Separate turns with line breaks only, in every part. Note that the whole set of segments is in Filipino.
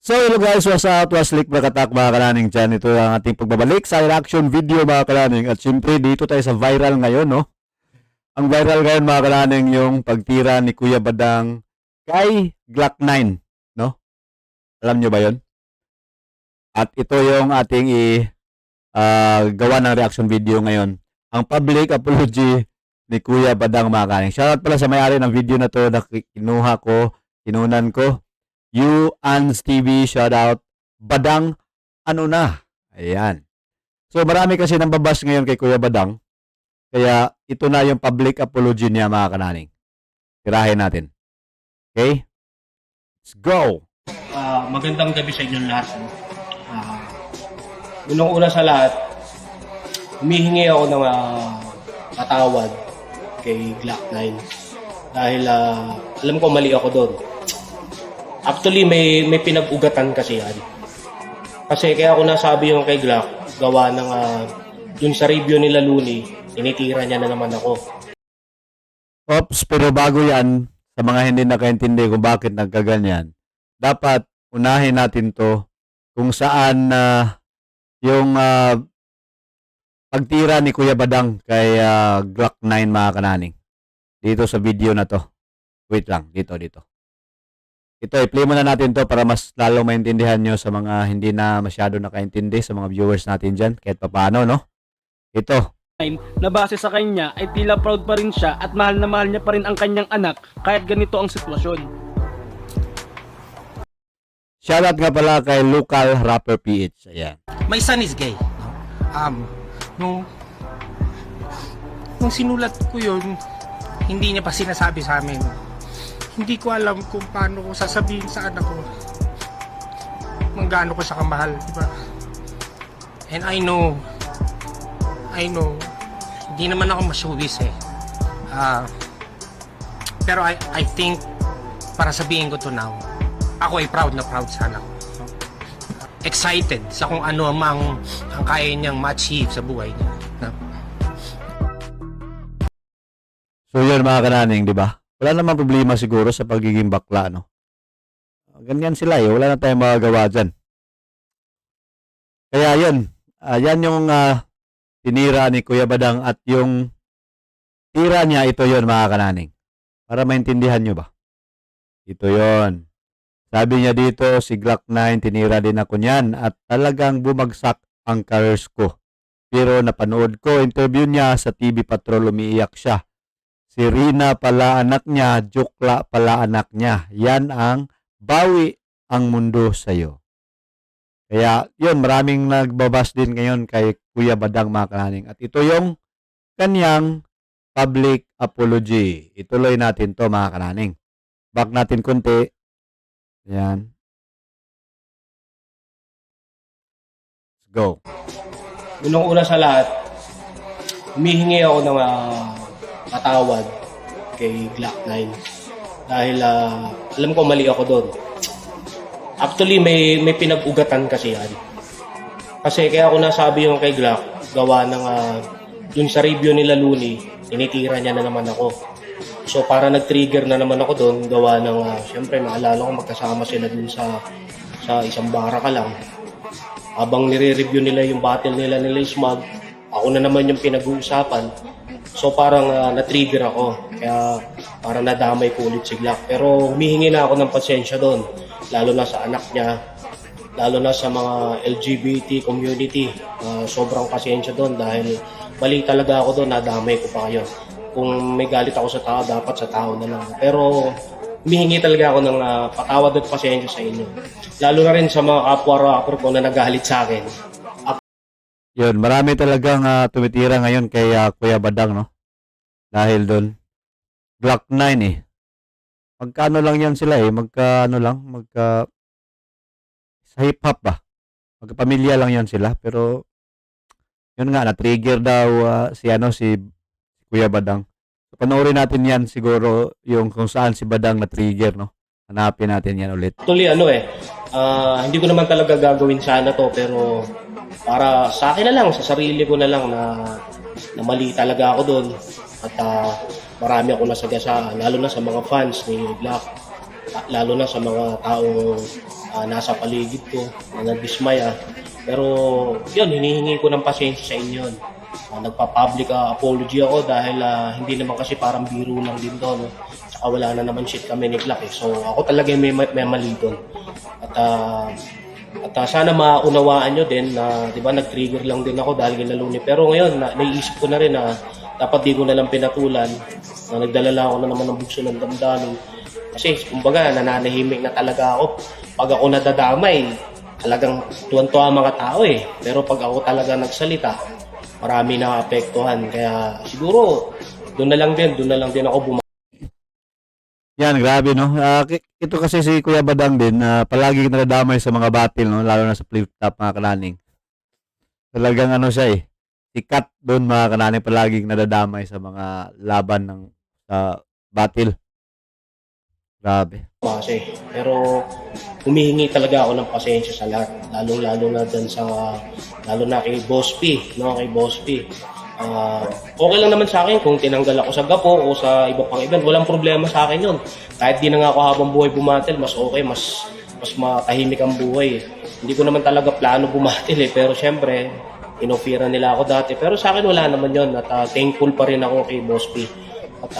So hello guys, what's up? Waslik Brakatak mga kalaning dyan. Ito ang ating pagbabalik sa reaction video mga kalaning. At syempre dito tayo sa viral ngayon, no? Ang viral ngayon mga kalaning yung pagtira ni Kuya Badang kay Glock 9, no? Alam nyo ba yon? At ito yung ating gawa ng reaction video ngayon. Ang public apology ni Kuya Badang mga kalaning. Shoutout pala sa may-ari ng video na to na kinunan ko. You Ans TV, shout out. Badang, ano na? Ayan. So marami kasi nang babash ngayon kay Kuya Badang. Kaya ito na yung public apology niya mga kananing. Tirahin natin. Okay? Let's go!
Magandang gabi sa inyong lahat. Unang-una sa lahat, humihingi ako ng patawad kay Glock 9. Dahil alam ko mali ako doon. Actually, may pinag-ugatan kasi yan. Kasi kaya ako nasabi yung kay Glock, gawa ng dun sa review nila Looney, tinitira niya na naman ako.
Ops, pero bago yan, sa mga hindi nakaintindi kung bakit nagkaganyan, dapat unahin natin to kung saan yung pagtira ni Kuya Badang kay Glock 9 mga kananing. Dito sa video na to. Wait lang, dito. Ito, i-play muna natin to para mas lalong maintindihan nyo sa mga hindi na masyado nakaintindi sa mga viewers natin dyan, kahit paano, no? Ito.
Na base sa kanya ay tila proud pa rin siya at mahal na mahal niya pa rin ang kanyang anak kahit ganito ang sitwasyon.
Shoutout nga pala kay Local Rapper PH. Ayan.
My son is gay. Nung sinulat ko yun, hindi niya pa sinasabi sa amin. Hindi ko alam kung paano ko sasabihin sa anak ko kung gaano ko siya kamahal, di ba? And I know, hindi naman ako masyubis eh. Pero I think, para sabihin ko to now, ako ay proud na proud sa anak ko. Excited sa kung ano ang kaya niyang ma-achieve sa buhay niya.
So yun mga kananing, di ba? Wala namang problema siguro sa pagiging bakla, no? Ganyan sila eh. Wala na tayong magagawa dyan. Kaya yun. Yan yung tinira ni Kuya Badang at yung tira niya, ito yun mga kananing. Para maintindihan nyo ba? Ito yun. Sabi niya dito, si Glock 9, tinira din ako niyan at talagang bumagsak ang careers ko. Pero napanood ko, interview niya sa TV Patrol, umiiyak siya. Si Rina pala anak niya, Jukla pala anak niya. Yan ang bawi ang mundo sa'yo. Kaya yun, maraming nagbabas din ngayon kay Kuya Badang mga kananing. At ito yung kanyang public apology. Ituloy natin to mga kananing. Back natin konti. Yan. Let's go.
Unang-una sa lahat, humihingi ako ng patawad kay Glock 9. Dahil alam ko mali ako doon. Actually, may pinag-ugatan kasi yan. Kasi kaya ako nasabi yung kay Glock, gawa ng dun sa review nila Looney, tinitira niya na naman ako. So para nag-trigger na naman ako doon, gawa ng syempre maalala ko magkasama sila dun sa isang baraka lang. Habang nire-review nila yung battle nila Smug, ako na naman yung pinag-uusapan. So parang na-trigger ako, kaya parang nadamay ko ulit si Glock. Pero humihingi na ako ng pasensya doon, lalo na sa anak niya, lalo na sa mga LGBT community. Sobrang pasensya doon dahil mali talaga ako doon, nadamay ko pa kayo. Kung may galit ako sa tao, dapat sa tao na lang. Pero humihingi talaga ako ng patawad at pasensya sa inyo. Lalo na rin sa mga kapwa-rapper ko na nagalit sa akin.
Yun, marami talagang tumitira ngayon kay Kuya Badang, no? Dahil doon. Glock 9 eh. Magkano lang yan sila eh. Sa hip-hop ba? Magkapamilya lang yan sila. Pero, yun nga, na-trigger daw si Kuya Badang. So, panoorin natin yan siguro yung kung saan si Badang na-trigger, no? Hanapin natin yan ulit.
Actually, hindi ko naman talaga gagawin sana to, pero para sa akin na lang, sa sarili ko na lang na mali talaga ako doon. At marami ako nasagasaan, lalo na sa mga fans ni Glock, lalo na sa mga taong nasa paligid ko, na nadismaya. Pero yun, hinihingi ko ng pasensya sa inyo yun. Nagpa-public apology ako dahil hindi naman kasi parang biro lang din doon. No? Tsaka wala na naman shit kami ni Glock eh. So ako talaga yung may mali doon. At sana maunawaan nyo din na, di ba, nag-trigger lang din ako dahil ginalo ni. Pero ngayon, naiisip ko na rin na dapat di ko na lang pinatulan. Na nagdala lang ako na naman ng bugso ng damdamin. Kasi, kumbaga, nananahimik na talaga ako. Pag ako nadadamay, talagang tuwan-tuwa ang mga tao eh. Pero pag ako talaga nagsalita, marami na apektuhan. Kaya siguro, doon na lang din ako
Yan, grabe, no? Ito kasi si Kuya Badang din, palagi nadadamay sa mga battle, no? Lalo na sa flip-top, mga kananing. Talagang ano siya eh. Sikat doon, mga kananing, palagi nadadamay sa mga laban ng sa battle. Grabe.
bumase. Pero humihingi talaga ako ng pasensya sa lahat. Lalo na dyan lalo na kay Boss P, no? Kay Boss P. Okay lang naman sa akin kung tinanggal ako sa Gapo o sa iba pang event. Walang problema sa akin yun. Kahit di na nga ako habang buhay bumatil, mas okay, mas matahimik ang buhay. Hindi ko naman talaga plano bumatil eh. Pero syempre, inofira nila ako dati. Pero sa akin wala naman yun. At thankful pa rin ako kay Boss P. At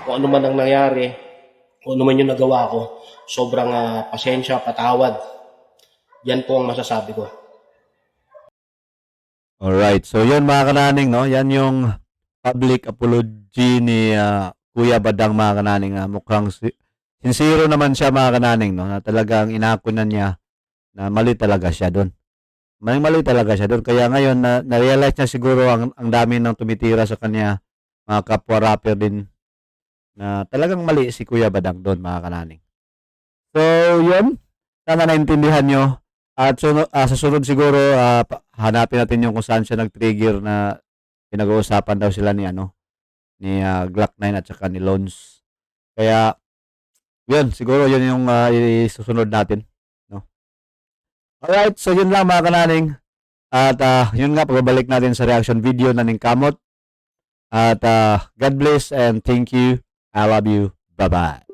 kung ano man ang nangyari, kung ano man yung nagawa ko, sobrang pasensya, patawad. Yan po ang masasabi ko.
Alright. So, yun mga kananing, no? Yan yung public apology ni Kuya Badang, mga kananing. Mukhang sincero naman siya, mga kananing, no? Na talagang inako na niya na mali talaga siya doon. Mali talaga siya doon. Kaya ngayon, na-realize niya siguro ang dami nang tumitira sa kanya, mga kapwa rapper din, na talagang mali si Kuya Badang doon, mga kananing. So, yun. Sana naintindihan nyo. At sa sunod siguro, hanapin natin yung kung saan siya nag-trigger na pinag-uusapan daw sila ni ni Glock 9 at saka ni Lons. Kaya, yun, siguro yun yung isusunod natin. No? Alright, so yun lang mga kananing. At yun nga, pagbabalik natin sa reaction video na ning Kamot. At God bless and thank you. I love you. Bye-bye.